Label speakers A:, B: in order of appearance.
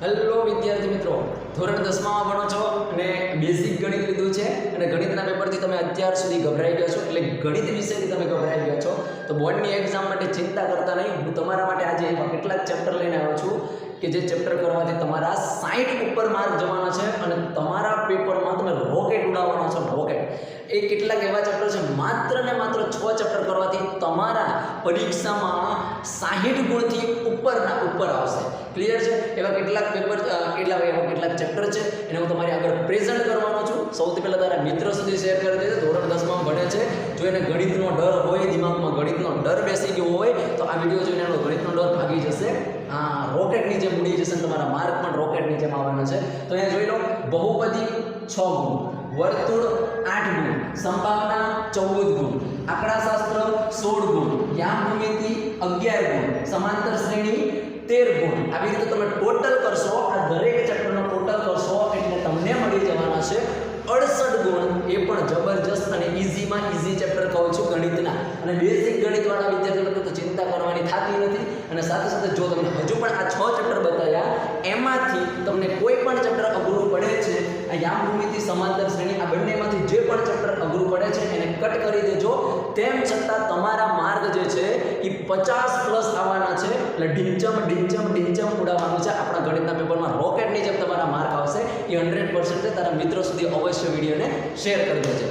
A: Hello વિદ્યાર્થી મિત્રો, ધોરણ 10 માં ભણો છો અને બેઝિક ગણિત લીધું છે અને ગણિતના પેપરથી તમે અત્યાર સુધી ગભરાઈ ગયા છો, એટલે ગણિત વિષયથી તમે ગભરાઈ ગયા છો તો બોર્ડની એક્ઝામ માટે ચિંતા કરતા નહીં. હું તમારા માટે આજે એવા કેટલાક ચેપ્ટર લઈને આવ્યો છું કે જે ચેપ્ટર કરવાથી તમારા 60 ઉપર માર્ક જવાના છે અને તમારા પેપરમાં તમે રોકેટ ઉડાવવાના છો. રોકેટ એ કેટલાક એવા ચેપ્ટર છે, માત્ર ને માત્ર 6 ચેપ્ટર કરવાથી તમારા પરીક્ષામાં 60 ગુણથી ઉપર આવશે. ક્લિયર છે? એવા કેટલાક પેપર કેટલાક ચેપ્ટર છે એને હું તમારી આગળ પ્રેઝન્ટ કરવાનો છું. સૌથી પહેલાં તારા મિત્રો સુધી શેર કરી દેજો. ધોરણ 10 માં ભણે છે, જો એને ગણિતનો ડર હોય, દિમાગમાં ગણિતનો ડર બેસી ગયો હોય તો આ વિડીયો જોઈને એનો ગણિતનો ડર ભાગી જશે. રોકેટની જેમ ઉડી જશે, તમારા માર્ક પણ રોકેટની જેમ આવવાના છે. તો અહીંયા જોઈ લો, બહુપદી 6 ગુણ, વર્તુળ 8 ગુણ, સંભાવના 14 ગુણ, આંકડાશાસ્ત્ર 16 ગુણ, યામભૂમિતિ 11 ગુણ, સમાંતર શ્રેણી 13 ગુણ. આવી રીતે તમે ટોટલ કરશો, આ દરેક ચેપ્ટરનો ટોટલ કરશો એટલે તમને મળી જવાના છે 68 ગુણ. એ પણ જબરજસ્ત અને ઇઝીમાં ઇઝી ચેપ્ટર કહું છું ગણિતના. અને બેઝિક ગણિતવાળા વિદ્યાર્થીઓને તો ચિંતા કરવાની થતી નથી. અને સાથે સાથે જો તમને હજુ પણ આ 6 ચેપ્ટર બતાવ્યા એમાંથી તમને કોઈ પણ ચેપ્ટર અઘરું પડે છે, આ યામભૂમિતિ, સમાંતર શ્રેણી, આ બંનેમાંથી જે પણ ચેપ્ટર અઘરું પડે છે એને કટ કરી દેજો. તેમ છતાં તમારા માર્ક જે છે એ 50 પ્લસ આવવાના છે. એટલે ઢીંચમ ઉડાવવાનું છે. આપણા ગણિતના પેપરમાં રોકેટની જેમ તમારા માર્ક આવશે. એ 100% છે. તારા મિત્રો સુધી અવશ્ય વિડીયોને શેર કરી દેજો.